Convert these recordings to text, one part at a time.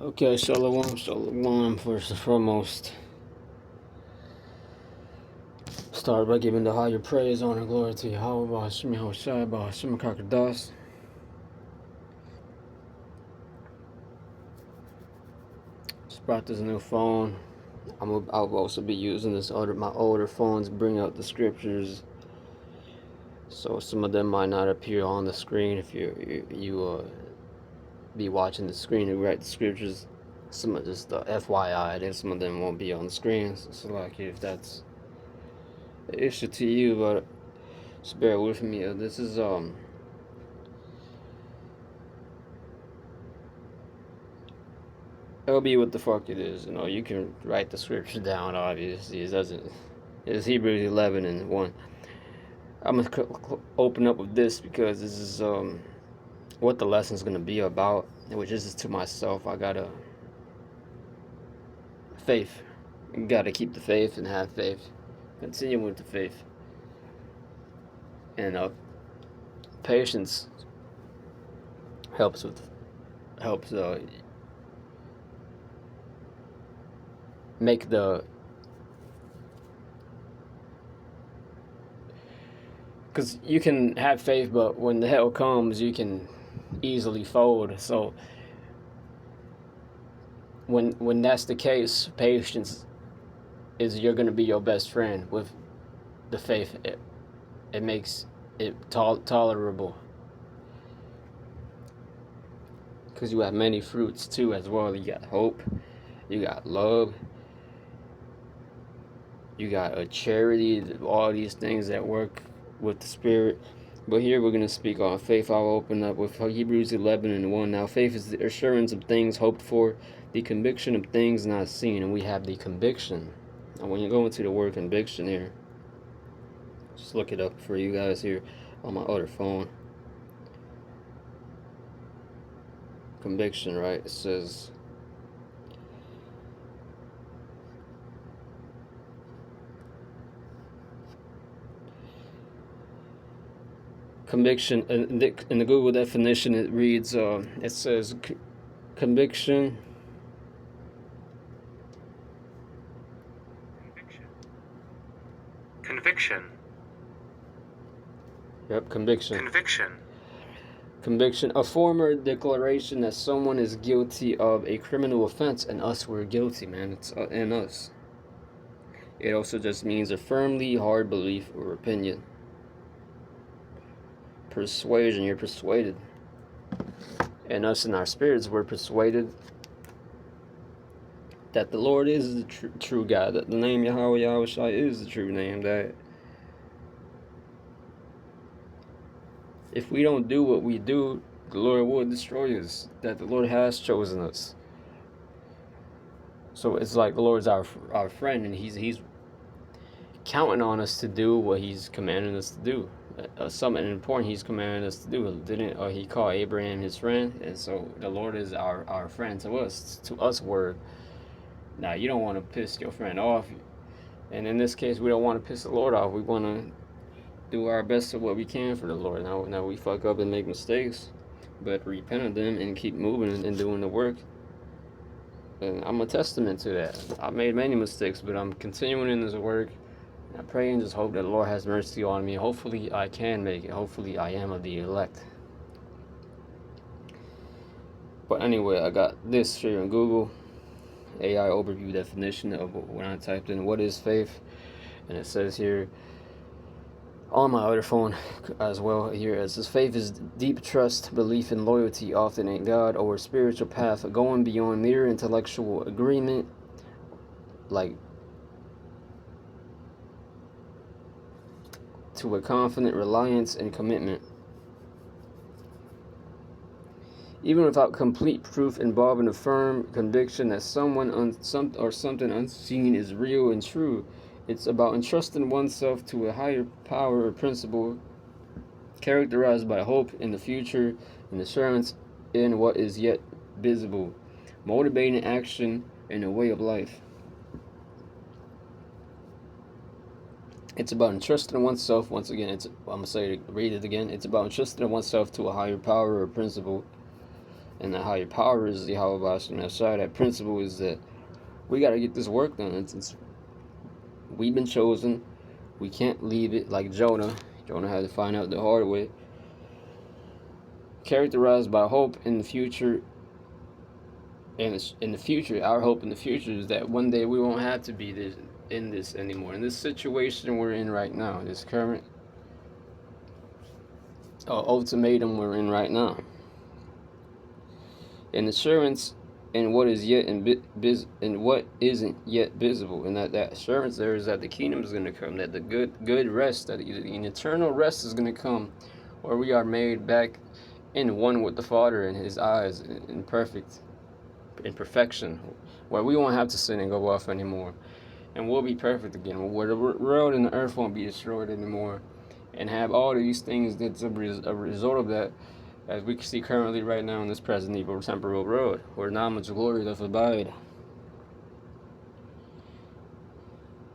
Okay, Shalom, Shalom, first and foremost. Start by giving the higher praise, honor, glory to Yahweh, Hashem Yahushai, Hashem Kakadas. Just brought this new phone. I'll also be using my older phones, bring out the scriptures. So some of them might not appear on the screen if you be watching the screen and write the scriptures. Some of just FYI, then some of them won't be on the screen. So like if that's an issue to you, but just bear with me. This is it'll be what the fuck it is. You know, you can write the scripture down. Obviously, it doesn't. It's Hebrews 11 and 1. I'm gonna open up with this because this is what the lesson's gonna be about, which is to myself. I gotta faith. You gotta keep the faith and have faith. Continue with the faith and patience helps make the, because you can have faith, but when the hell comes, you can easily fold. So when that's the case, patience is you're gonna be your best friend with the faith. It makes it tolerable because you have many fruits too as well. You got hope, you got love, you got a charity, all these things that work with the spirit. But here we're going to speak on faith. I'll open up with Hebrews 11 and 1. Now faith is the assurance of things hoped for, the conviction of things not seen. And we have the conviction. And when you go into the word conviction here, just look it up for you guys here on my other phone. Conviction, right? It says conviction. In the Google definition, it reads, it says conviction. Conviction. Yep, conviction. Conviction. Conviction, a former declaration that someone is guilty of a criminal offense, and us, we're guilty, man. It's in us. It also just means a firmly hard belief or opinion. Persuasion, you're persuaded. And us in our spirits, we're persuaded that the Lord is the true God, that the name Yahweh Yahushai is the true name, that if we don't do what we do, the Lord will destroy us, that the Lord has chosen us. So it's like the Lord's our friend, and he's counting on us to do what he's commanding us to do. Something important he's commanding us to do. Didn't he call Abraham his friend? And so the Lord is our friend to us word. Now you don't want to piss your friend off, and in this case we don't want to piss the Lord off. We want to do our best of what we can for the Lord. Now we fuck up and make mistakes, but repent of them and keep moving and doing the work. And I'm a testament to that. I made many mistakes, but I'm continuing in this work. I pray and just hope that the Lord has mercy on me. Hopefully I can make it. Hopefully I am of the elect. But anyway, I got this here in Google. AI overview definition of when I typed in what is faith. And it says here on my other phone as well here, it says faith is deep trust, belief, and loyalty, often in God or a spiritual path, going beyond mere intellectual agreement, like to a confident reliance and commitment. Even without complete proof, involving a firm conviction that something unseen is real and true. It's about entrusting oneself to a higher power or principle, characterized by hope in the future and assurance in what is yet visible, motivating action and a way of life. It's about entrusting oneself, once again, I'm going to read it again. It's about entrusting oneself to a higher power or principle, and the higher power is the Yahweh Shai. That principle is that we got to get this work done. We've been chosen. We can't leave it like Jonah. Jonah had to find out the hard way. Characterized by hope in the future. And in the future, our hope in the future is that one day we won't have to be in this anymore. In this situation we're in right now, this current ultimatum we're in right now. An assurance in what is yet in what isn't yet visible, and that assurance there is that the kingdom is going to come, that the good rest, that an eternal rest is going to come, where we are made back in one with the Father in His eyes, in perfection, where we won't have to sin and go off anymore, and we'll be perfect again, where the world and the earth won't be destroyed anymore, and have all of these things that's a result of that, as we can see currently right now in this present evil temporal world, where not much glory doth abide.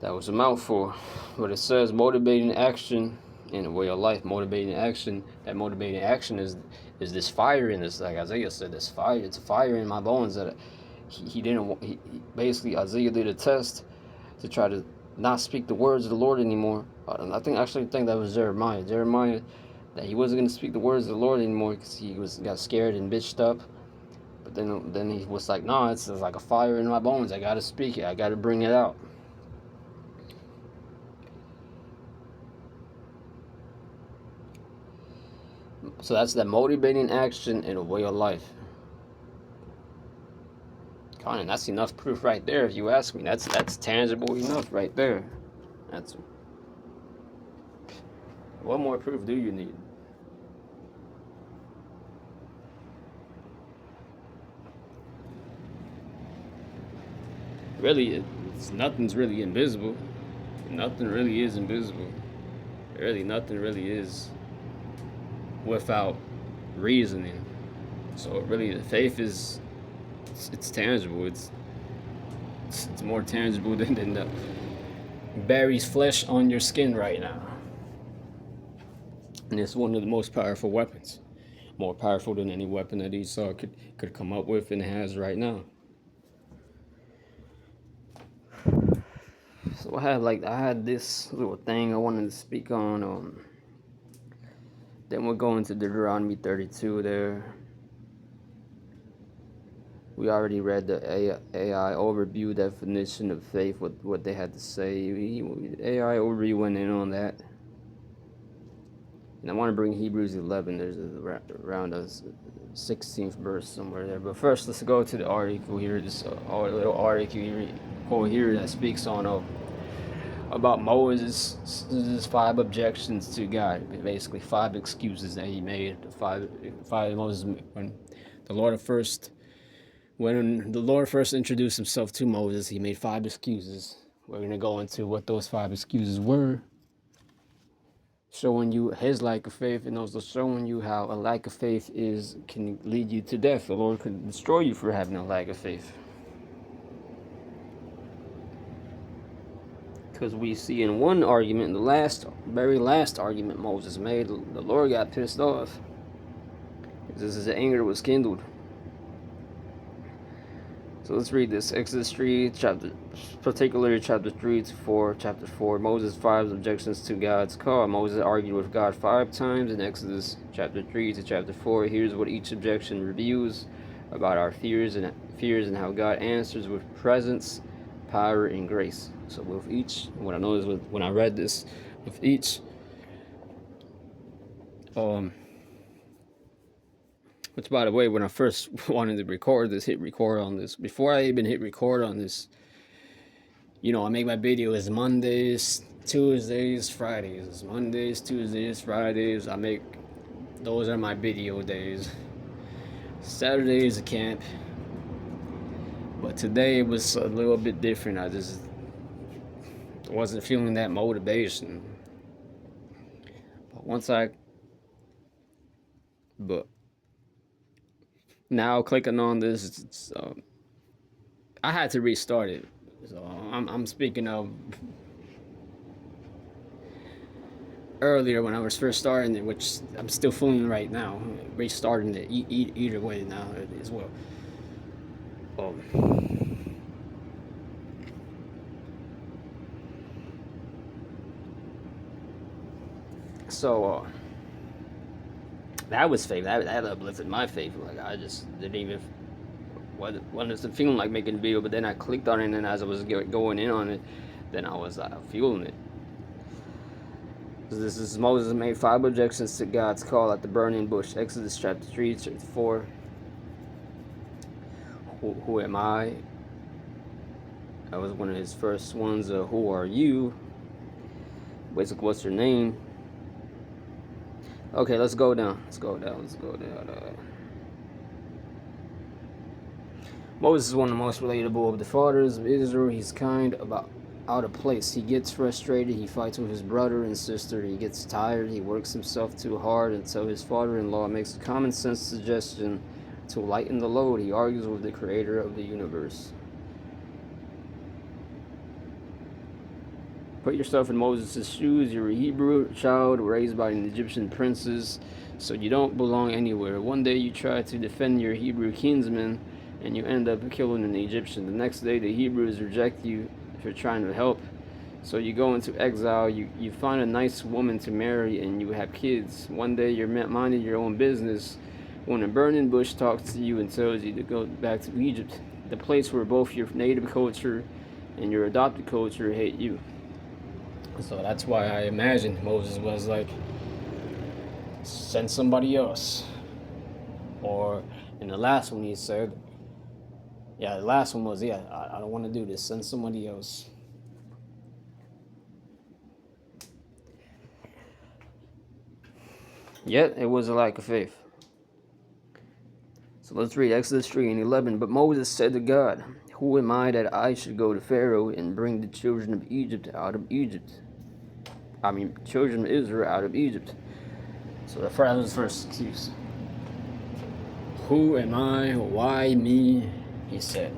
That was a mouthful, but it says motivating action in a way of life. Motivating action. That motivating action is this fire in this, like Isaiah said, this fire. It's a fire in my bones that he didn't. He basically Isaiah did a test to try to not speak the words of the Lord anymore. I think that was Jeremiah. That he wasn't going to speak the words of the Lord anymore because he got scared and bitched up. But then he was like, no, it's like a fire in my bones. I got to speak it. I got to bring it out. So that's that motivating action in a way of life. Conan, that's enough proof right there. If you ask me, that's tangible enough right there. What more proof do you need? Really, nothing's really invisible. Nothing really is invisible. Really, nothing really is without reasoning. So really, the faith is it's tangible. It's more tangible than the Barry's flesh on your skin right now. And it's one of the most powerful weapons. More powerful than any weapon that Esau could come up with and has right now. So I had this little thing I wanted to speak on. Then we'll go into Deuteronomy 32 there. We already read the AI overview definition of faith, what they had to say. AI overview went in on that. And I want to bring Hebrews 11. There's around a 16th verse somewhere there. But first, let's go to the article here. This little article here that speaks on about Moses' 5 objections to God. Basically, 5 excuses that he made. Five Moses when the Lord first introduced himself to Moses, he made 5 excuses. We're going to go into what those 5 excuses were, showing you his lack of faith, and also showing you how a lack of faith can lead you to death. The Lord could destroy you for having a lack of faith. Because we see in one argument, the very last argument Moses made, the Lord got pissed off. This is the anger was kindled. So let's read this. Exodus 3, particularly chapter 3 to 4. Chapter 4, Moses' 5 objections to God's call. Moses argued with God 5 times in Exodus chapter 3 to chapter 4. Here's what each objection reveals about our fears and how God answers with presence, power, and grace. So with each, what I noticed when I read this, with each which, by the way, when I first wanted to hit record on this, before I even hit record on this, I make my videos Mondays, Tuesdays, Fridays. Mondays, Tuesdays, Fridays. Those are my video days. Saturday is a camp. But today was a little bit different. I just wasn't feeling that motivation. But now clicking on this, I had to restart it. So I'm speaking of earlier when I was first starting it, which I'm still feeling right now, restarting it either way now as well. Um, so that was faith. That uplifted my faith. Like I just didn't even wasn't feeling like making a video, but then I clicked on it, and as I was going in on it, then I was feeling it. This is Moses made 5 objections to God's call at the burning bush. Exodus chapter 3, chapter 4. Who am I? That was one of his first ones. Who are you? Basically, what's your name? Okay, let's go down. Moses is one of the most relatable of the fathers of Israel. He's kind about out of place. He gets frustrated. He fights with his brother and sister. He gets tired. He works himself too hard until his father-in-law makes a common sense suggestion to lighten the load. He argues with the creator of the universe. Put yourself in Moses' shoes. You're a Hebrew child raised by an Egyptian princess, so you don't belong anywhere. One day you try to defend your Hebrew kinsmen, and you end up killing an Egyptian. The next day the Hebrews reject you for trying to help, so you go into exile. You find a nice woman to marry, and you have kids. One day you're minding your own business when a burning bush talks to you and tells you to go back to Egypt, the place where both your native culture and your adopted culture hate you. So that's why I imagine Moses was like, send somebody else. Or in the last one he said, the last one was, I don't want to do this, send somebody else. Yet it was a lack of faith. So let's read Exodus 3 and 11. But Moses said to God, who am I that I should go to Pharaoh and bring the children of Egypt out of Egypt? Children of Israel out of Egypt. So that was his first excuse. Who am I? Why me? He said.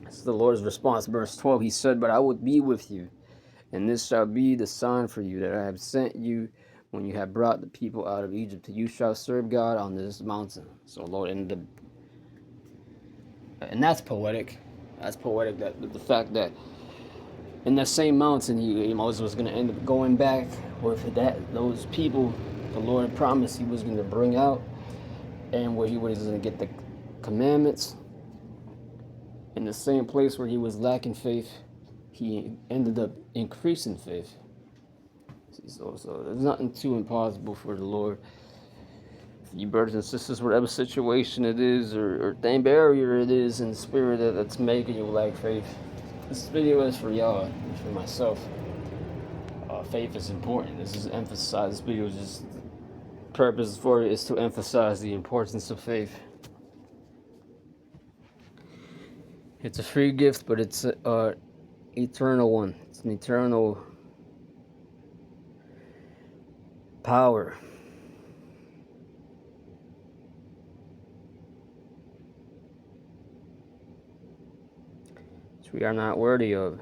This is the Lord's response. Verse 12, he said, but I will be with you, and this shall be the sign for you that I have sent you when you have brought the people out of Egypt. You shall serve God on this mountain. So Lord, and that's poetic. That's poetic, that the fact that in that same mountain, Moses was going to end up going back with those people the Lord promised he was going to bring out, and where he was going to get the commandments. In the same place where he was lacking faith, he ended up increasing faith. So there's nothing too impossible for the Lord. You brothers and sisters, whatever situation it is or thing barrier it is in the spirit that's making you lack faith, this video is for y'all, for myself. Faith is important. This is emphasized. This video is just purpose for it is to emphasize the importance of faith. It's a free gift, but it's an eternal one. It's an eternal power. Which we are not worthy of.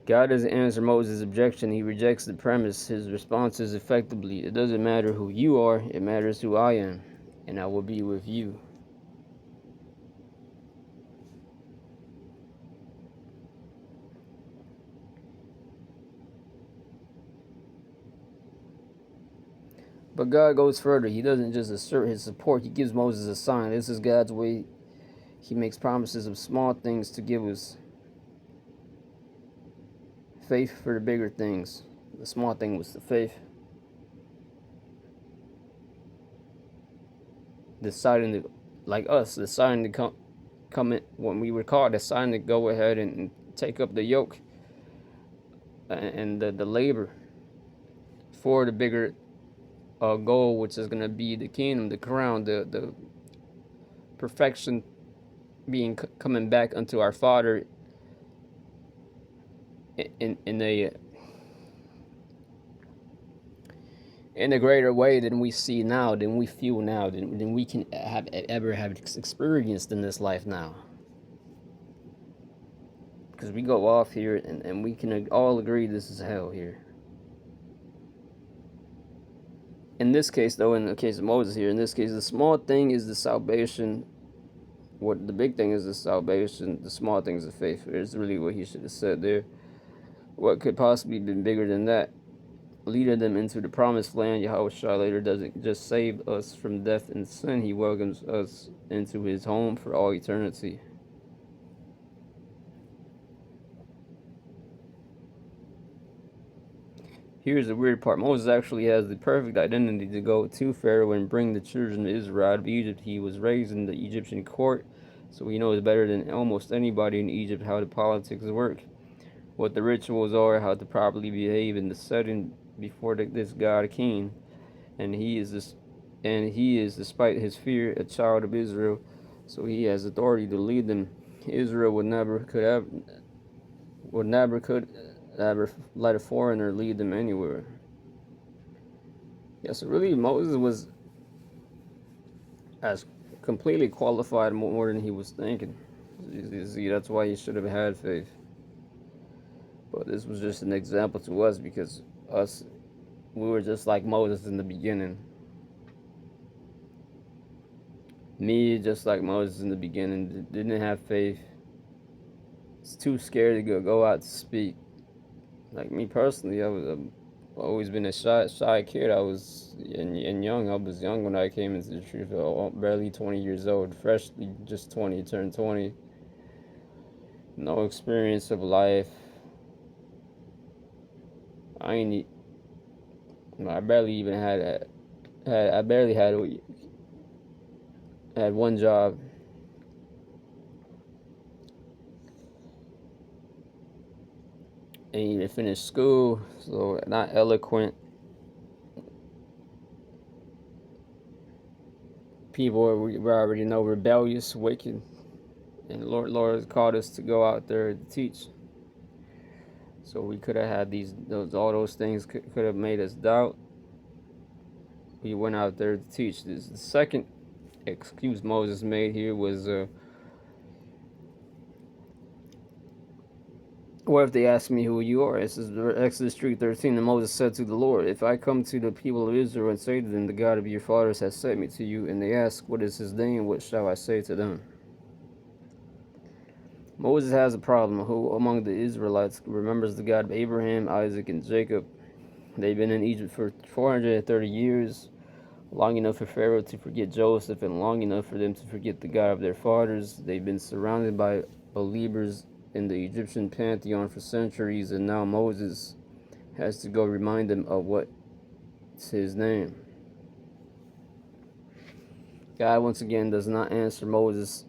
God doesn't answer Moses' objection. He rejects the premise. His response is effectively, it doesn't matter who you are, it matters who I am, and I will be with you. But God goes further. He doesn't just assert his support. He gives Moses a sign. This is God's way. He makes promises of small things to give us faith for the bigger things. The small thing was the faith. Deciding to, like us, deciding to come in when we were called, deciding to go ahead and take up the yoke and the labor for the bigger goal, which is going to be the kingdom, the crown, the perfection, coming back unto our Father in a greater way than we see now, than we feel now, than we can ever have experienced in this life now. because we go off here and we can all agree this is hell here. In this case, though, in the case of Moses here, in this case, the small thing is the salvation. What the big thing is the salvation. The small thing is the faith. It's really what he should have said there. What could possibly be bigger than that? Leading them into the promised land. Yahweh Shah later doesn't just save us from death and sin. He welcomes us into his home for all eternity. Here's the weird part. Moses actually has the perfect identity to go to Pharaoh and bring the children of Israel out of Egypt. He was raised in the Egyptian court, so he knows better than almost anybody in Egypt how the politics work, what the rituals are, how to properly behave in the setting before this God king. And he is, despite his fear, a child of Israel, so he has authority to lead them. Israel would never could ever let a foreigner lead them anywhere. Yeah, so really Moses was as completely qualified more than he was thinking. You see, that's why he should have had faith. But this was just an example to us because us, we were just like Moses in the beginning. Me, just like Moses in the beginning, didn't have faith. It's too scared to go out to speak. Like me personally, I've always been a shy kid. I was young. I was young when I came into the truth. Barely 20 years old, freshly just 20, turned 20. No experience of life. I ain't. I barely even I barely had one job. Ain't even finished school, so not eloquent. People we already know rebellious, wicked, and Lord called us to go out there to teach. So we could have had all those things could have made us doubt. We went out there to teach. The second excuse Moses made here was, what if they ask me who you are? This is Exodus 3:13. And Moses said to the Lord, if I come to the people of Israel and say to them, the God of your fathers has sent me to you, and they ask, what is his name? What shall I say to them? Moses has a problem. Who among the Israelites remembers the God of Abraham, Isaac, and Jacob? They've been in Egypt for 430 years, long enough for Pharaoh to forget Joseph and long enough for them to forget the God of their fathers. They've been surrounded by believers in the Egyptian pantheon for centuries, and now Moses has to go remind them of what's his name. God once again does not answer Moses.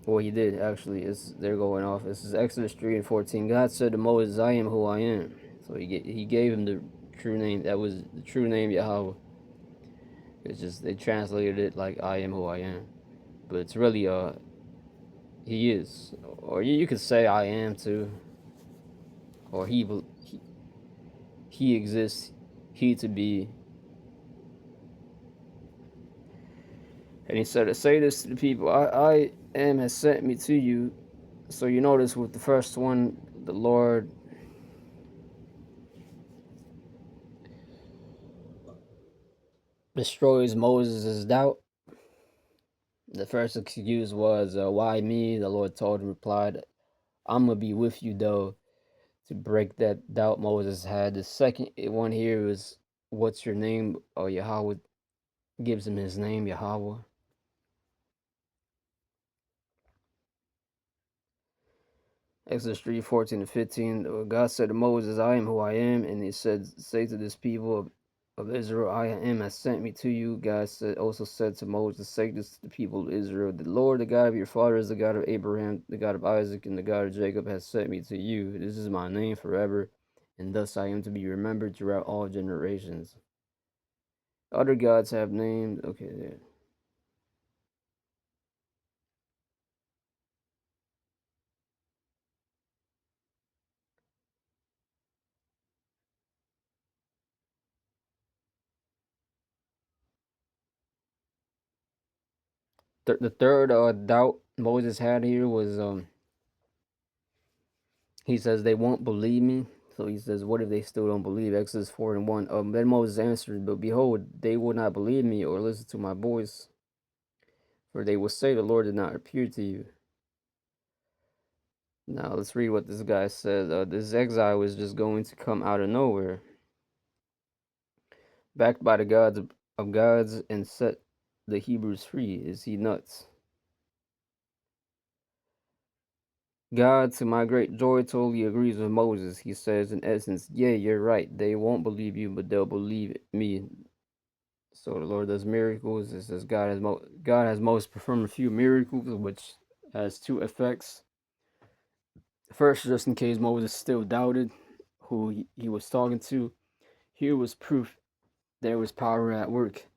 Well, he did actually. They're going off. This is Exodus 3:14. God said to Moses, "I am who I am." So he gave him the true name. That was the true name, Yahweh. It's just they translated it like "I am who I am," but it's really he is, or you could say I am too, or he exists, he to be. And he said to say this to the people, I am has sent me to you. So you notice with the first one, the Lord destroys Moses' doubt. The first excuse was, why me? The Lord told him, replied, I'm going to be with you though, to break that doubt Moses had. The second one here was, what's your name? Oh, Yahweh gives him his name, Yahweh. Exodus 3:14-15. God said to Moses, I am who I am. And he said, say to this people of Israel, I am has sent me to you. God also said to Moses, say this to the people of Israel, the Lord, the God of your fathers, the God of Abraham, the God of Isaac, and the God of Jacob has sent me to you. This is my name forever, and thus I am to be remembered throughout all generations. Other gods have named. Okay, there. The third doubt Moses had here was He says they won't believe me. So he says, what if they still don't believe? Exodus 4:1. Then Moses answered, but behold, they will not believe me or listen to my voice, for they will say the Lord did not appear to you. Now let's read what this guy says. This exile is just going to come out of nowhere, backed by the gods of gods, and set the Hebrews free. Is he nuts? God, to my great joy, totally agrees with Moses. He says, in essence, yeah, you're right. They won't believe you, but they'll believe me. So the Lord does miracles. It says God has most performed a few miracles, which has two effects. First, just in case Moses still doubted who he was talking to, here was proof there was power at work.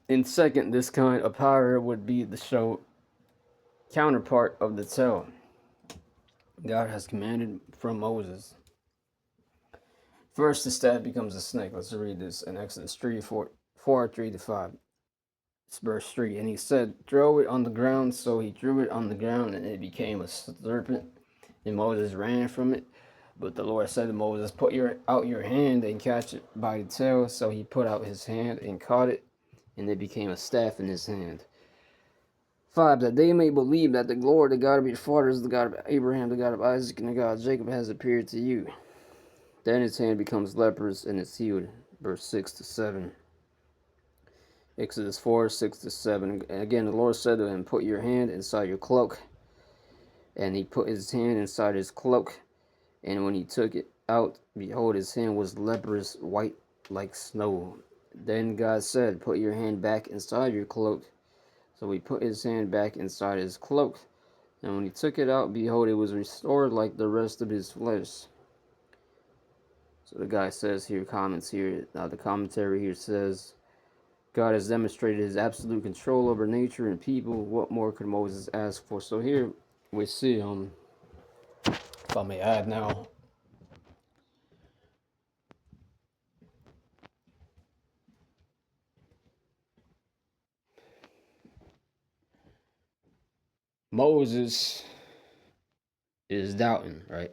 And second, this kind of power would be the show counterpart of the tell God has commanded from Moses. First, the staff becomes a snake. Let's read this in Exodus 3:4-5. It's verse 3. And he said, throw it on the ground. So he threw it on the ground, and it became a serpent. And Moses ran from it. But the Lord said to Moses, put out your hand and catch it by the tail. So he put out his hand and caught it, and it became a staff in his hand. 5. That they may believe that the Lord, the God of your fathers, the God of Abraham, the God of Isaac, and the God of Jacob, has appeared to you. Then his hand becomes leprous, and it's healed. Verse 6-7. Exodus 4:6-7. Again, the Lord said to him, put your hand inside your cloak. And he put his hand inside his cloak. And when he took it out, behold, his hand was leprous, white like snow. Then God said, put your hand back inside your cloak. So he put his hand back inside his cloak. And when he took it out, behold, it was restored like the rest of his flesh. So the guy says here, comments here. Now the commentary here says, God has demonstrated his absolute control over nature and people. What more could Moses ask for? So here we see, if I may add now, Moses is doubting, right?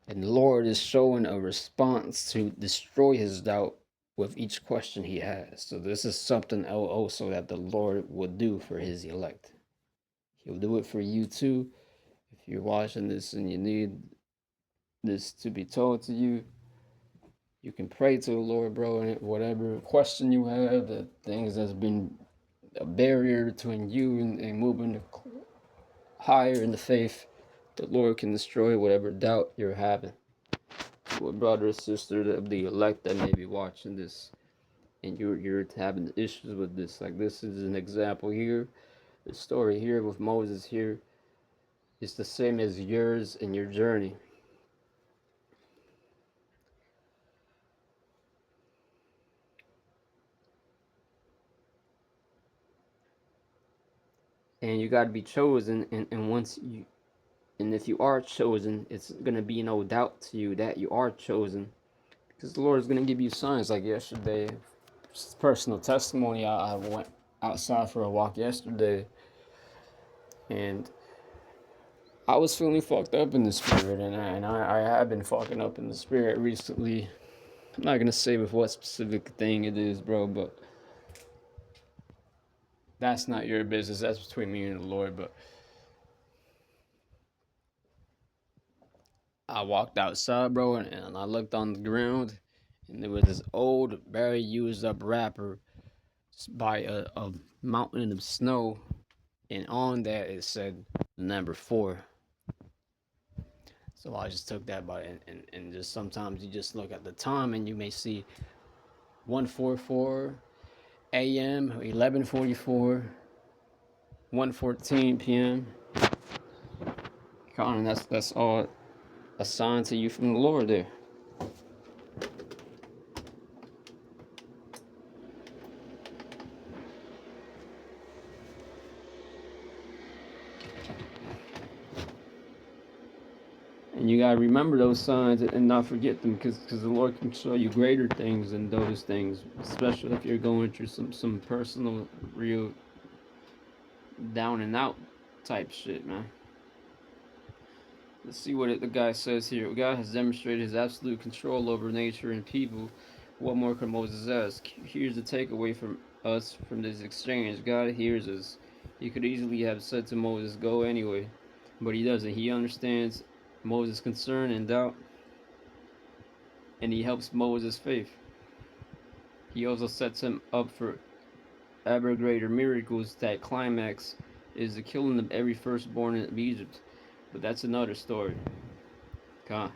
And the Lord is showing a response to destroy his doubt with each question he has. So this is something also that the Lord will do for his elect. He'll do it for you too. If you're watching this and you need this to be told to you, you can pray to the Lord, bro, and whatever question you have, the things that's been a barrier between you and moving higher in the faith, the Lord can destroy whatever doubt you're having. To a brother or sister of the elect that may be watching this, and you're having issues with this, like this is an example here. The story here with Moses here is the same as yours in your journey. And you got to be chosen, and once you, and if you are chosen, it's going to be no doubt to you that you are chosen, because the Lord is going to give you signs. Like yesterday, personal testimony, I went outside for a walk yesterday, and I was feeling fucked up in the spirit, and I have been fucking up in the spirit recently. I'm not going to say with what specific thing it is, bro, but that's not your business. That's between me and the Lord. But I walked outside, bro, and I looked on the ground, and there was this old, very used up wrapper by a mountain of snow, and on that it said the number 4. So I just took that by and just sometimes you just look at the time and you may see 1:44 a.m., 11:44, 1:14 p.m. Colin, that's all a sign to you from the Lord there. And you gotta remember those signs and not forget them, because the Lord can show you greater things than those things, especially if you're going through some personal, real down and out type shit, man. Let's see what the guy says here. God has demonstrated his absolute control over nature and people. What more could Moses ask? Here's the takeaway from us from this exchange. God hears us. He could easily have said to Moses, "Go anyway," but he doesn't. He understands Moses' concern and doubt, and he helps Moses' faith. He also sets him up for ever greater miracles. That climax is the killing of every firstborn of Egypt. But that's another story. God.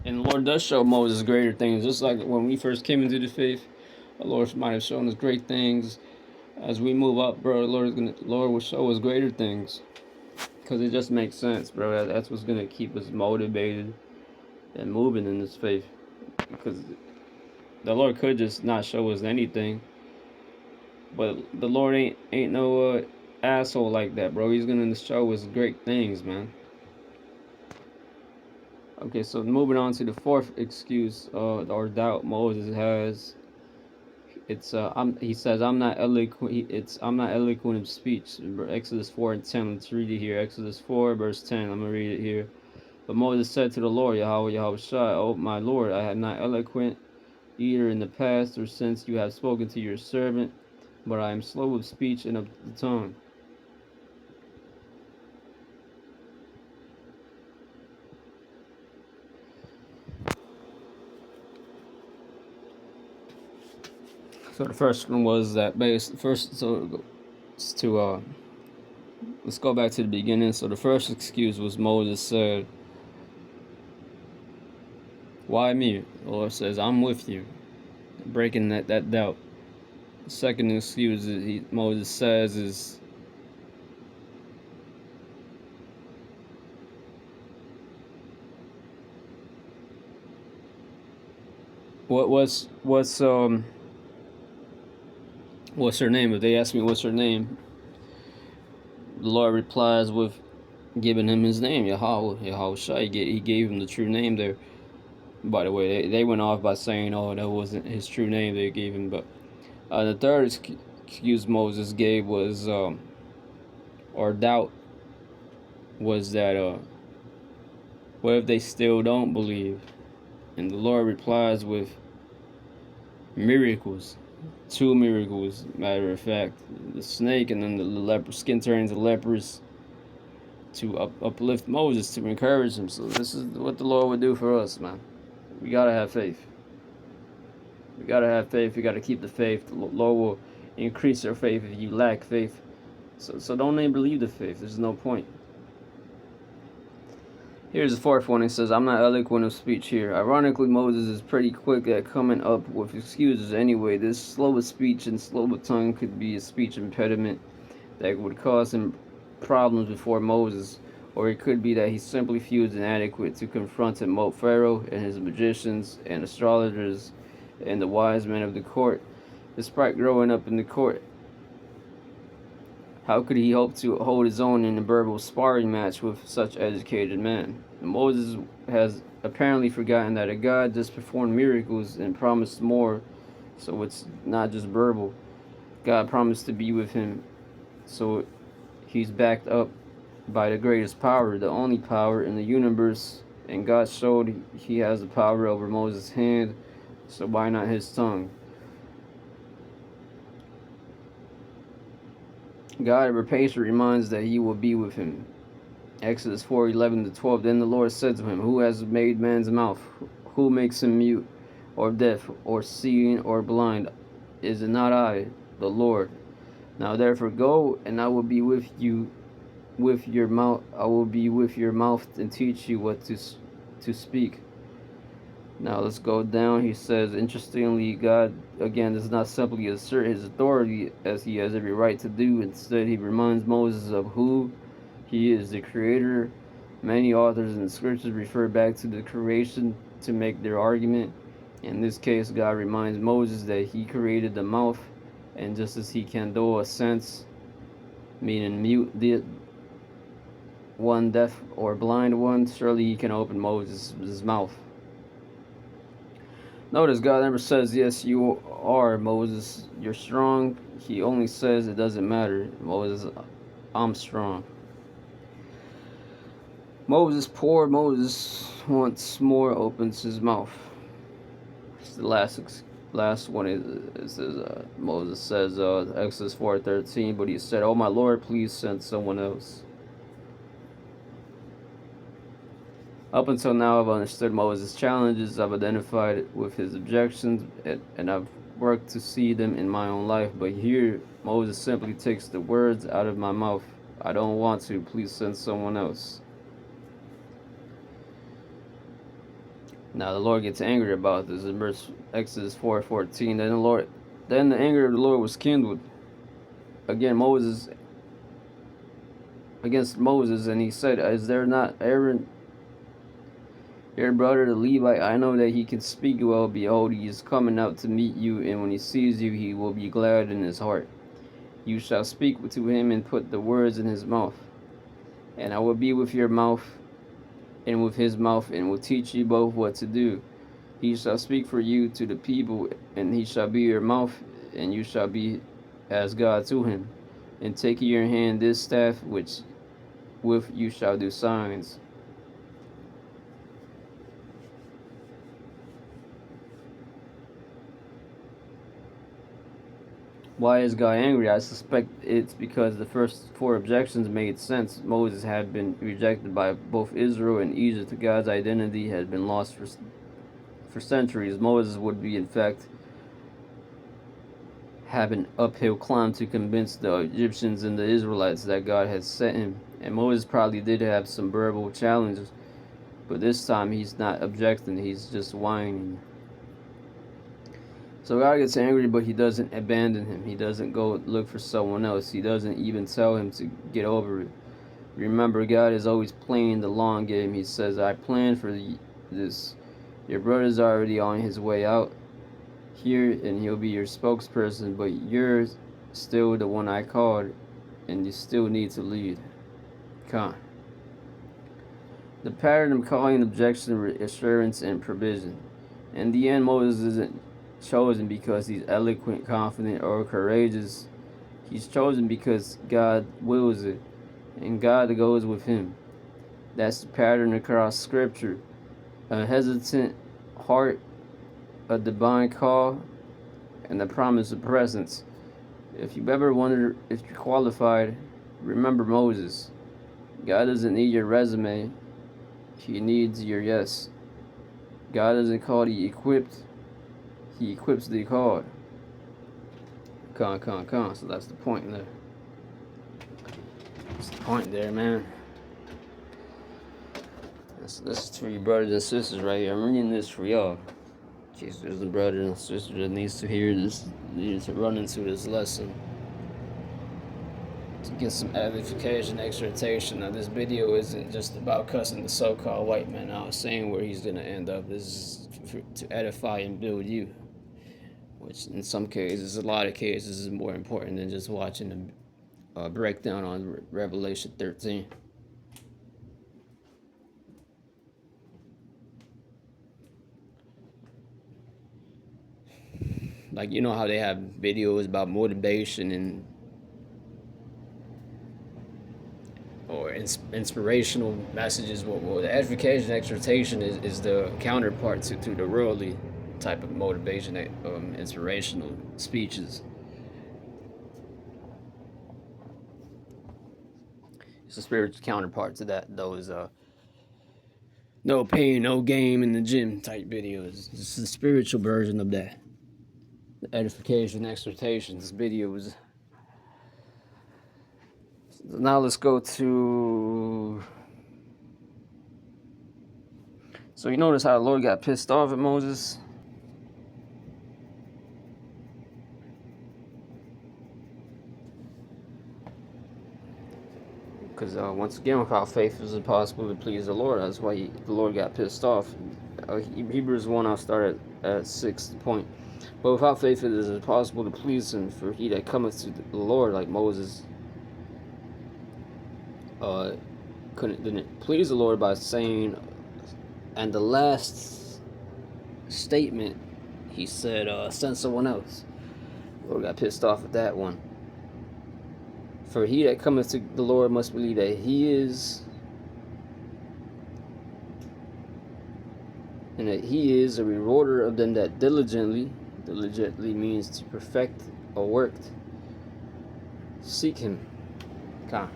And the Lord does show Moses greater things. Just like when we first came into the faith, the Lord might have shown us great things. As we move up, bro, the Lord will show us greater things. Because it just makes sense, bro. That's what's going to keep us motivated and moving in this faith. Because the Lord could just not show us anything. But the Lord ain't no asshole like that, bro. He's going to show us great things, man. Okay, so moving on to the fourth excuse or doubt Moses has. It's he says I'm not eloquent. I'm not eloquent of speech. Exodus 4:10. Let's read it here. Exodus 4 verse 10. I'm gonna read it here. But Moses said to the Lord, Yahweh Shai, "Oh my Lord, I am not eloquent either in the past or since you have spoken to your servant, but I am slow of speech and of the tongue." So the first one was that let's go back to the beginning. So the first excuse was Moses said, "Why me?" The Lord says, "I'm with you," breaking that doubt. The second excuse that Moses says is, what's her name? If they ask me what's her name, the Lord replies with giving him his name, Yahweh Shai. He gave him the true name there. By the way, they went off by saying, "Oh, that wasn't his true name they gave him." But the third excuse Moses gave was, or doubt, was that, what if they still don't believe? And the Lord replies with miracles. 2 miracles, matter of fact. The snake and then the leper, skin turning to lepers, to uplift Moses, to encourage him. So this is what the Lord would do for us, man. We gotta have faith. We gotta have faith. We gotta keep the faith. The Lord will increase your faith if you lack faith. So don't even believe the faith. There's no point. Here's the fourth one. It says, "I'm not eloquent of speech" here. Ironically, Moses is pretty quick at coming up with excuses anyway. This slow of speech and slow of tongue could be a speech impediment that would cause him problems before Moses. Or it could be that he simply feels inadequate to confront and mock Pharaoh and his magicians and astrologers and the wise men of the court. Despite growing up in the court, how could he hope to hold his own in a verbal sparring match with such educated men? Moses has apparently forgotten that a God just performed miracles and promised more, so it's not just verbal. God promised to be with him, so he's backed up by the greatest power, the only power in the universe, and God showed he has the power over Moses' hand, so why not his tongue? God ever patient reminds that he will be with him. Exodus 4:11-12. Then the Lord said to him, "Who has made man's mouth? Who makes him mute, or deaf, or seeing, or blind? Is it not I, the Lord? Now therefore go, and I will be with you, with your mouth. I will be with your mouth and teach you what to speak." Now let's go down. He says, interestingly, God again does not simply assert his authority as he has every right to do. Instead, he reminds Moses of who he is, the creator. Many authors in the scriptures refer back to the creation to make their argument. In this case, God reminds Moses that he created the mouth, and just as he can do a sense, meaning mute the one deaf or blind one, surely he can open Moses' mouth. Notice God never says, "Yes, you are, Moses. You're strong." He only says it doesn't matter. Moses, I'm strong. Poor Moses once more opens his mouth. It's the last one. It says Moses says Exodus 4:13, but he said, "Oh my Lord, please send someone else." Up until now, I've understood Moses' challenges, I've identified with his objections, and I've worked to see them in my own life. But here, Moses simply takes the words out of my mouth. I don't want to. Please send someone else. Now the Lord gets angry about this in verse Exodus 4:14. Then the anger of the Lord was kindled against Moses, and he said, "Is there not Aaron, your brother the Levite? I know that he can speak well. Behold, he is coming out to meet you, and when he sees you, he will be glad in his heart. You shall speak to him and put the words in his mouth, and I will be with your mouth and with his mouth, and will teach you both what to do. He shall speak for you to the people, and he shall be your mouth, and you shall be as God to him. And take in your hand this staff, which with you shall do signs." Why is God angry? I suspect it's because the first four objections made sense. Moses had been rejected by both Israel and Egypt. God's identity had been lost for centuries. Moses would be, in fact, have an uphill climb to convince the Egyptians and the Israelites that God had sent him. And Moses probably did have some verbal challenges, but this time he's not objecting, he's just whining. So God gets angry, but he doesn't abandon him. He doesn't go look for someone else. He doesn't even tell him to get over it. Remember, God is always playing the long game. He says, "I planned for this. Your brother's already on his way out here, and he'll be your spokesperson, but you're still the one I called, and you still need to lead." Con. The pattern of calling objection, assurance, and provision. In the end, Moses isn't chosen because he's eloquent, confident, or courageous. He's chosen because God wills it, and God goes with him. That's the pattern across Scripture. A hesitant heart, a divine call, and the promise of presence. If you ever wondered if you're qualified, remember Moses. God doesn't need your resume, he needs your yes. God doesn't call the equipped, he equips the called. So that's the point there. That's the point there, man. This is for you brothers and sisters right here. I'm reading this for y'all. In case there's a brother and sister that needs to hear this, needs to run into this lesson, to get some edification, exhortation. Now, this video isn't just about cussing the so-called white man out, saying where he's going to end up. This is to edify and build you, which in some cases, a lot of cases, is more important than just watching a breakdown on Revelation 13. Like, you know how they have videos about motivation and or inspirational messages. Well, the edification, exhortation is the counterpart to the worldly type of motivation, inspirational speeches. It's a spiritual counterpart to that. Those no pain, no game in the gym type videos. It's the spiritual version of that. The edification, exhortations videos. Now let's go to. So you notice how the Lord got pissed off at Moses? Because once again, without faith it is impossible to please the Lord. That's why the Lord got pissed off. Hebrews 1, I'll start at 6th point. But without faith it is impossible to please him, for he that cometh to the Lord, like Moses, didn't please the Lord by saying, and the last statement, he said, send someone else. The Lord got pissed off at that one. For he that cometh to the Lord must believe that he is, and that he is a rewarder of them that diligently means to perfect or worked, seek him. Okay.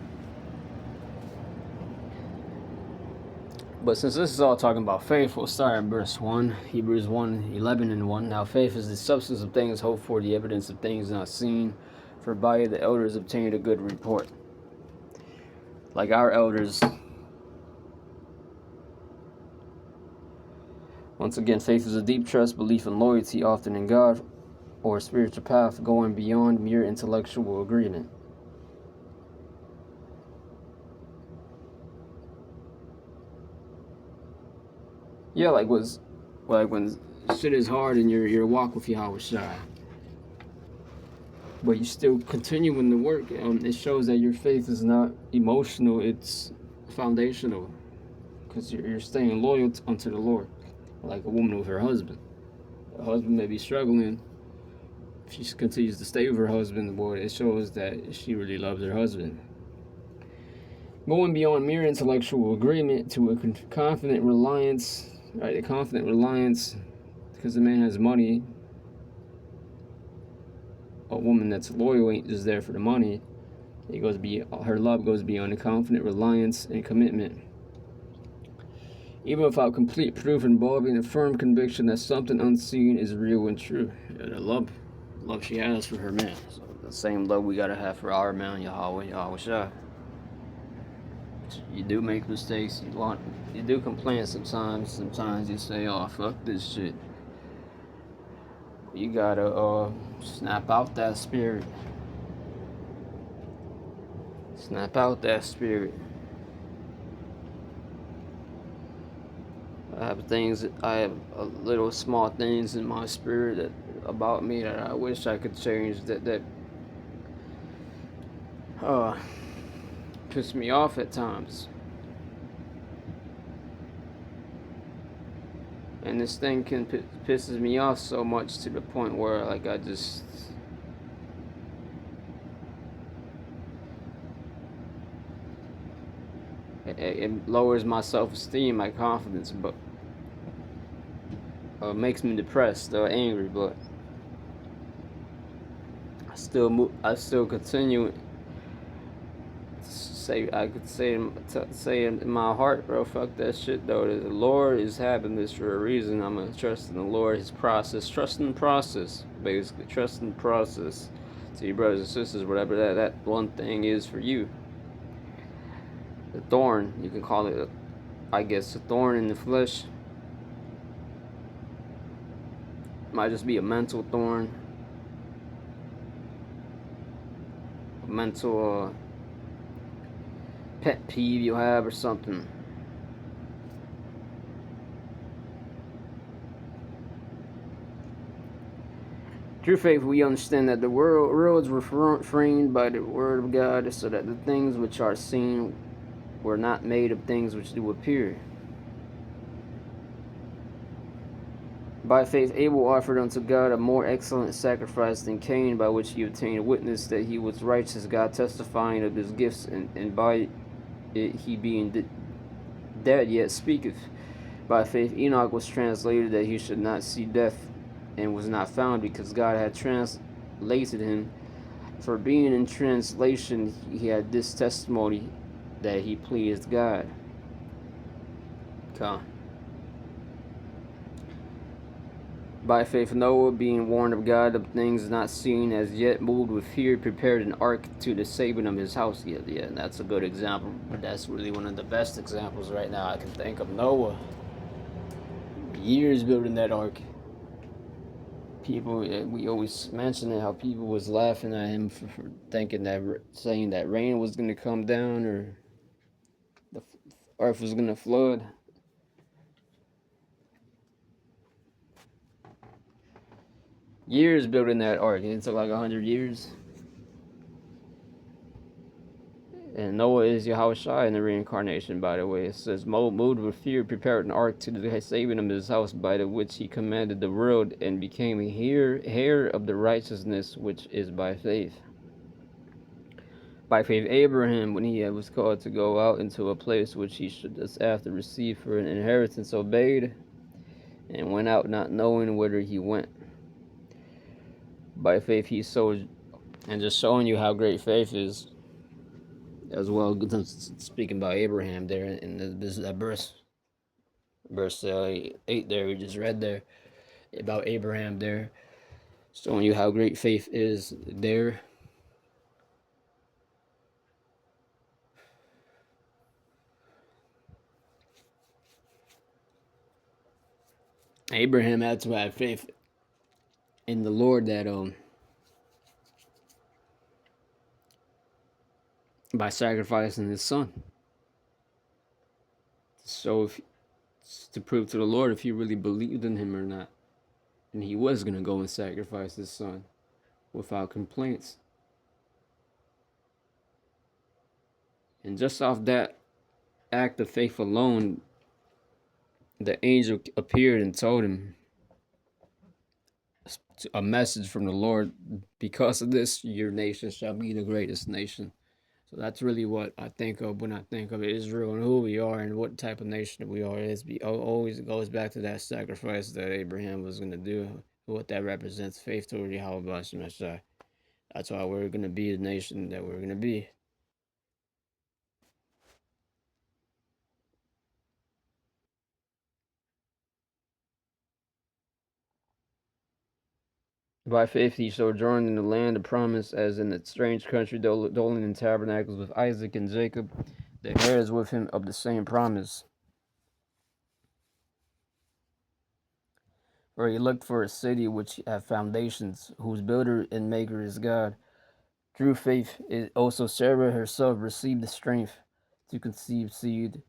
But since this is all talking about faith, we'll start at verse 1, Hebrews 1:11-1. Now faith is the substance of things hoped for, the evidence of things not seen, for by it the elders obtained a good report. Like our elders, once again, faith is a deep trust, belief, and loyalty, often in God or a spiritual path, going beyond mere intellectual agreement. Yeah, like when shit is hard in your walk with Yahweh Shai, but you still continuing the work. It shows that your faith is not emotional; it's foundational, because you're staying loyal unto the Lord, like a woman with her husband. The husband may be struggling. If she continues to stay with her husband, boy, it shows that she really loves her husband. Going beyond mere intellectual agreement to a confident reliance, right? A confident reliance, because the man has money. A woman that's loyal ain't just there for the money. Her love goes beyond a confident reliance and commitment. Even without complete proof, involving a firm conviction that something unseen is real and true. The love she has for her man. So the same love we gotta have for our man, Yahweh Shai. You do make mistakes. You do complain sometimes. Sometimes you say, "Oh, fuck this shit." You gotta snap out that spirit. Snap out that spirit. I have little small things in my spirit about me that I wish I could change. That piss me off at times. And this thing pisses me off so much to the point where, like, it lowers my self-esteem, my confidence, but makes me depressed or angry. But I still continue. I could say in my heart, bro, fuck that shit though. The Lord is having this for a reason. I'm gonna trust in the Lord, His process, trust in the process, basically, trust in the process. To you brothers and sisters, whatever that one thing is for you. The thorn, you can call it, I guess, a thorn in the flesh. Might just be a mental thorn, a mental pet peeve you have or something. Through faith, we understand that the worlds were framed by the word of God, so that the things which are seen were not made of things which do appear. By faith, Abel offered unto God a more excellent sacrifice than Cain, by which he obtained witness that he was righteous, God testifying of his gifts, and by it he being dead yet speaketh. By faith, Enoch was translated that he should not see death, and was not found, because God had translated him. For being in translation, he had this testimony that he pleased God. Okay. By faith, Noah, being warned of God of things not seen as yet, moved with fear, prepared an ark to the saving of his house. Yeah, that's a good example. That's really one of the best examples right now I can think of. Noah, years building that ark. People, we always mention it, how people was laughing at him for thinking saying that rain was going to come down or the earth was going to flood. Years building that ark. It took like 100 years. And Noah is Yahweh Shai in the reincarnation, by the way. It says, moved with fear, prepared an ark to the saving of his house, by the which he commanded the world, and became a heir of the righteousness which is by faith. By faith, Abraham, when he was called to go out into a place which he should after receive for an inheritance, obeyed, and went out not knowing whither he went. By faith he sowed, and just showing you how great faith is as well. Speaking about Abraham there in this verse 8 there we just read there about Abraham there, showing you how great faith is there. Abraham had to have faith in the Lord that by sacrificing his son. So if to prove to the Lord if he really believed in him or not. And he was gonna go and sacrifice his son without complaints. And just off that act of faith alone, the angel appeared and told him a message from the Lord. Because of this, your nation shall be the greatest nation. So that's really what I think of when I think of Israel and who we are and what type of nation we are. It always goes back to that sacrifice that Abraham was going to do, what that represents, faith toward Yahweh Shemashai. That's why we're going to be the nation that we're going to be. By faith he sojourned in the land of promise, as in a strange country, dwelling in tabernacles with Isaac and Jacob, the heirs with him of the same promise. For he looked for a city which hath foundations, whose builder and maker is God. Through faith also Sarah herself received the strength to conceive seed,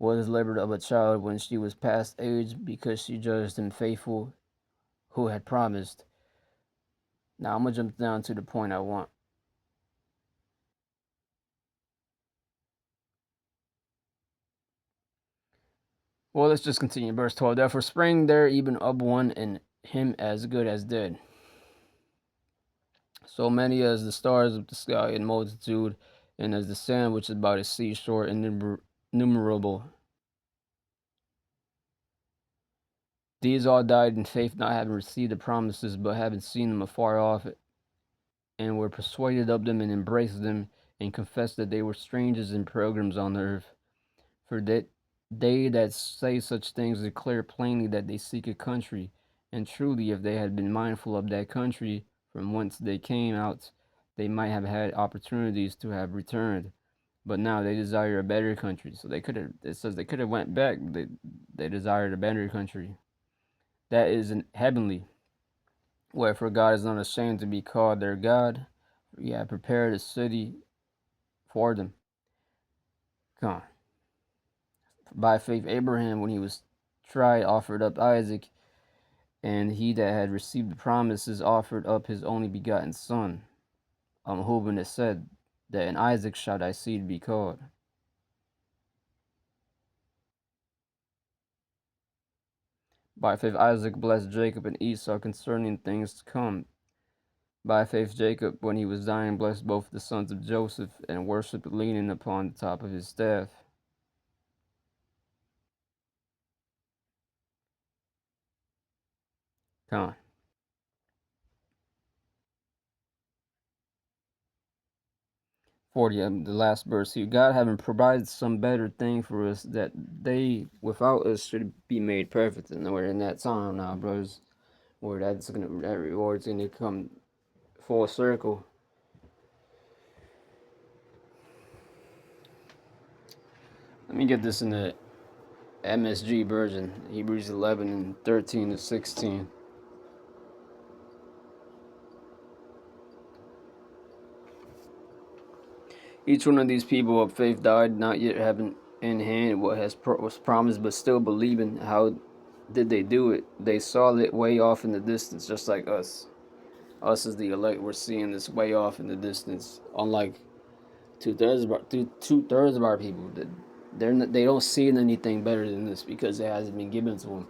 was delivered of a child when she was past age, because she judged him faithful who had promised. Now I'm going to jump down to the point I want. Well, let's just continue. Verse 12. Therefore sprang there even up one in him as good as dead. So many as the stars of the sky in multitude, and as the sand which is by the seashore innumerable. These all died in faith, not having received the promises, but having seen them afar off, and were persuaded of them, and embraced them, and confessed that they were strangers and pilgrims on the earth. For that they that say such things declare plainly that they seek a country. And truly, if they had been mindful of that country from whence they came out, they might have had opportunities to have returned. But now they desire a better country. So they could have. It says they could have went back. They desired a better country. That is in heavenly. Wherefore God is not ashamed to be called their God. For he had prepared a city for them. Come on. By faith, Abraham, when he was tried, offered up Isaac, and he that had received the promises offered up his only begotten son, whom it said, that in Isaac shall thy seed be called. By faith, Isaac blessed Jacob and Esau concerning things to come. By faith, Jacob, when he was dying, blessed both the sons of Joseph, and worshipped leaning upon the top of his staff. Come on. 40, the last verse here. God having provided some better thing for us, that they without us should be made perfect. And we're in that time now, brothers, where that reward's gonna come full circle. Let me get this in the MSG version, Hebrews 11 and 13 to 16. Each one of these people of faith died, not yet having in hand what was promised, but still believing. How did they do it? They saw it way off in the distance, just like us. Us as the elect, we're seeing this way off in the distance. Unlike two-thirds of our people, they don't see anything better than this because it hasn't been given to them.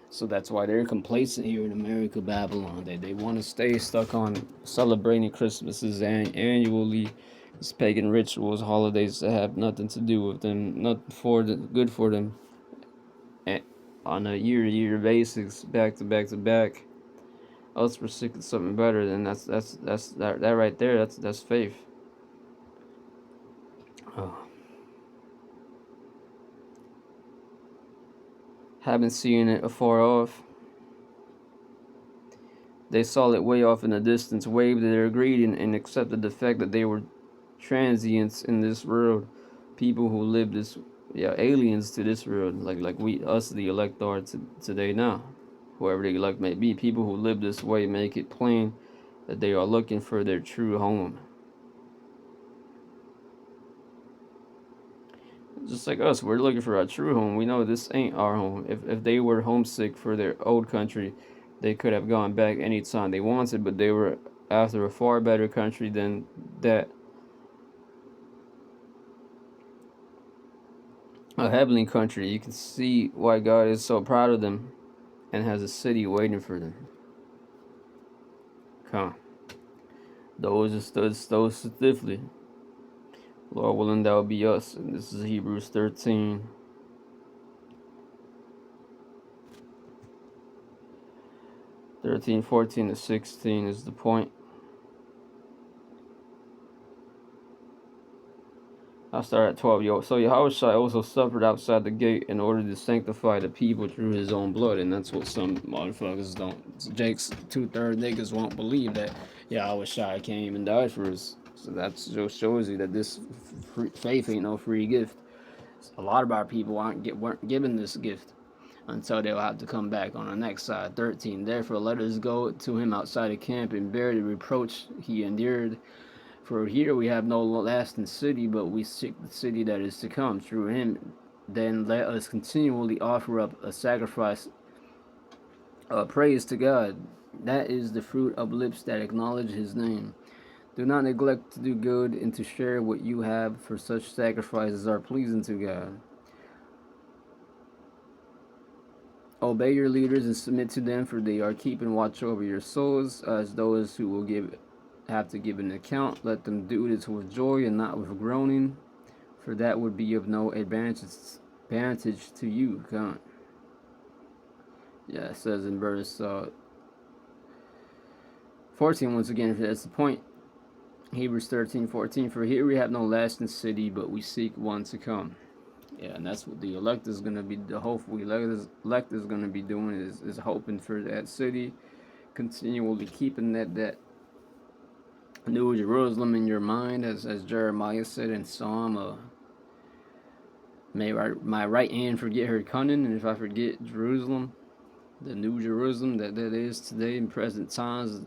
So that's why they're complacent here in America, Babylon. They want to stay stuck on celebrating Christmases and annually. These pagan rituals, holidays that have nothing to do with them, nothing good for them. on a year-to-year basis, back to back to back, us we're seeking something better. Then that right there. That's faith. Oh. Haven't seen it afar off. They saw it way off in the distance, waved their greed, and accepted the fact that they were transients in this world, people who live this, yeah, aliens to this world, like we us the elect are today now, whoever the elect may be. People who live this way make it plain that they are looking for their true home. Just like us, we're looking for our true home. We know this ain't our home. If they were homesick for their old country, they could have gone back anytime they wanted, but they were after a far better country than that, a heavenly country. You can see why God is so proud of them and has a city waiting for them. Come. Those who stood so stiffly, Lord willing, that will be us. And this is Hebrews 13. 13, 14 to 16 is the point. I'll start at 12. So Yahushua also suffered outside the gate in order to sanctify the people through his own blood. And that's what some motherfuckers don't. Jake's 2/3 niggas won't believe that Yahushua came and died for us. So that just shows you that this faith ain't no free gift. A lot of our people weren't given this gift until they'll have to come back on the next side. 13. Therefore, let us go to him outside the camp and bear the reproach he endured. For here we have no lasting city, but we seek the city that is to come. Through him, then let us continually offer up a sacrifice of praise to God. That is the fruit of lips that acknowledge his name. Do not neglect to do good and to share what you have, for such sacrifices are pleasing to God. Obey your leaders and submit to them, for they are keeping watch over your souls as those who will have to give an account. Let them do this with joy and not with groaning, for that would be of no advantage to you. God. Yeah, it says in verse 14, once again, that's the point. Hebrews 13, 14, for here we have no lasting city, but we seek one to come. Yeah, and that's what the elect is going to be, the hopeful elect is going to be doing, is hoping for that city, continually keeping that New Jerusalem in your mind, as Jeremiah said in Psalm, may my right hand forget her cunning, and if I forget Jerusalem, the New Jerusalem that is today in present times,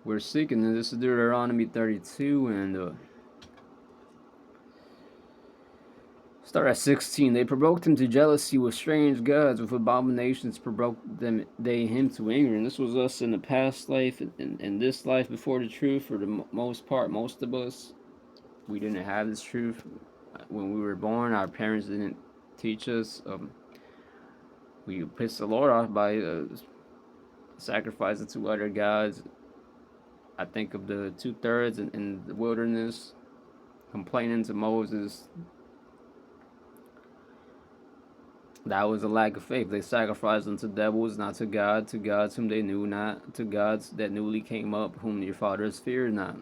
we're seeking. And this is Deuteronomy 32, and start at 16. They provoked him to jealousy with strange gods, with abominations provoked him to anger. And this was us in the past life, and this life before the truth. For the most part, most of us, we didn't have this truth when we were born. Our parents didn't teach us. We pissed the Lord off by sacrificing to other gods. I think of the 2/3 in the wilderness, complaining to Moses. That was a lack of faith. They sacrificed unto devils, not to God, to gods whom they knew not, to gods that newly came up, whom your fathers feared not.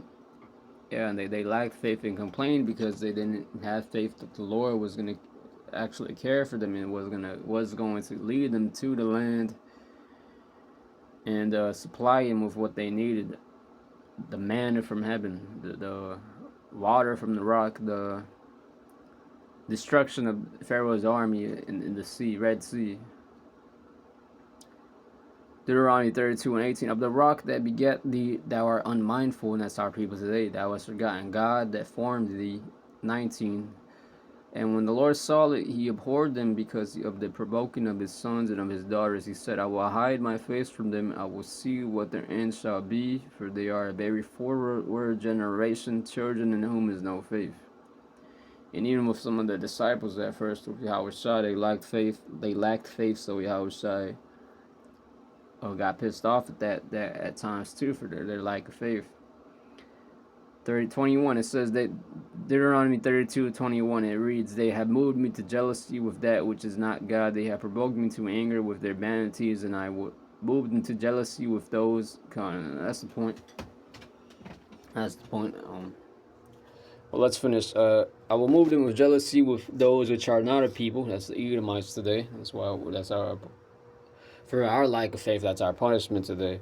Yeah, and they lacked faith and complained because they didn't have faith that the Lord was going to actually care for them and was going to lead them to the land and supply them with what they needed. The manna from heaven, the water from the rock, the destruction of Pharaoh's army in the sea, Red Sea. Deuteronomy 32 and 18. Of the rock that beget thee, thou art unmindful, and that's our people today. Thou hast forgotten God that formed thee. 19. And when the Lord saw it, he abhorred them because of the provoking of his sons and of his daughters. He said, I will hide my face from them. I will see what their end shall be, for they are a very forward generation, children in whom is no faith. And even with some of the disciples at first with Yahushua, they lacked faith. So Yahushua got pissed off at that at times too, for their lack of faith. 21, it says that Deuteronomy 32:21, it reads, "They have moved me to jealousy with that which is not God. They have provoked me to anger with their vanities, and I moved into jealousy with those." That's the point. That's the point. Well, let's finish. I will move them with jealousy with those which are not a people. That's the Edomites today. That's our, for our lack of faith, that's our punishment today.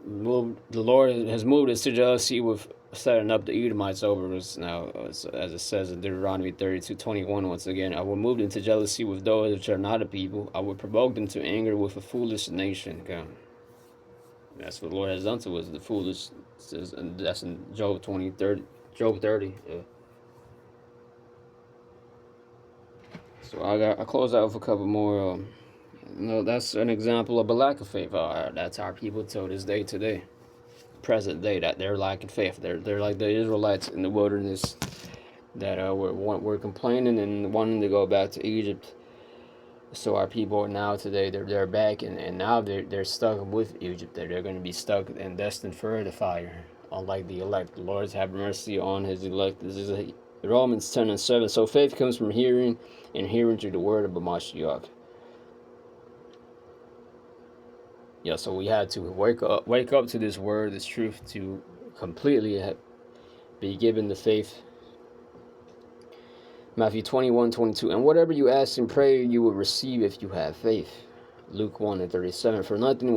The Lord has moved us to jealousy with setting up the Edomites over us now, as it says in Deuteronomy 32:21. Once again, I will move them to jealousy with those which are not a people. I will provoke them to anger with a foolish nation. God. That's what the Lord has done to us, the foolish. And that's in Job 20:30. Job 30. Yeah. So I close out with a couple more. That's an example of a lack of faith. That's our people till this day today, present day, that they're lacking faith. They're like the Israelites in the wilderness that were complaining and wanting to go back to Egypt. So our people now today they're back and now they're stuck with Egypt. They're going to be stuck and destined for the fire. Unlike the elect, the Lord have mercy on His elect. This is Romans 10:7. So faith comes from hearing, and hearing through the word of Mashiach. Yeah, so we had to wake up to this word, this truth, to completely be given the faith. Matthew 21:22. And whatever you ask in prayer, you will receive if you have faith. Luke 1:37. For nothing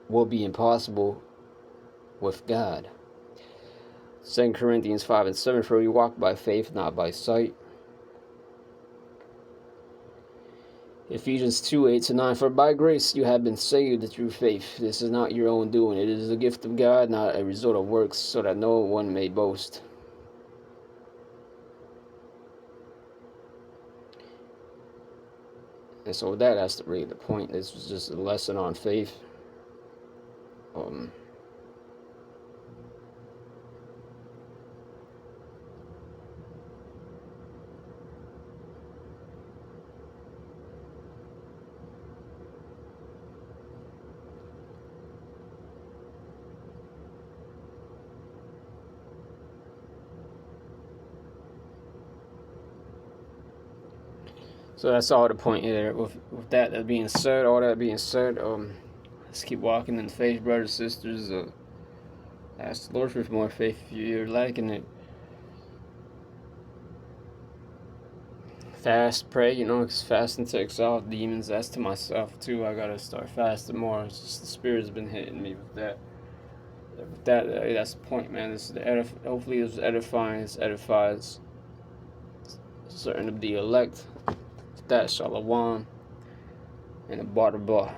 will be impossible with God. 2 Corinthians 5:7. For we walk by faith, not by sight. Ephesians 2:8-9. For by grace you have been saved through faith. This is not your own doing. It is a gift of God, not a result of works, so that no one may boast. And so that's really the point. This was just a lesson on faith. So that's all the point here. With that being said, let's keep walking in faith, brothers and sisters. Ask the Lord for more faith if you're lacking it. Fast, pray, because fasting takes off demons. That's to myself too. I gotta start fasting more. It's just the Spirit's been hitting me with that. That's the point, man. Hopefully it's edifying. It edifies certain of the elect. That Shalom and a Bartabah.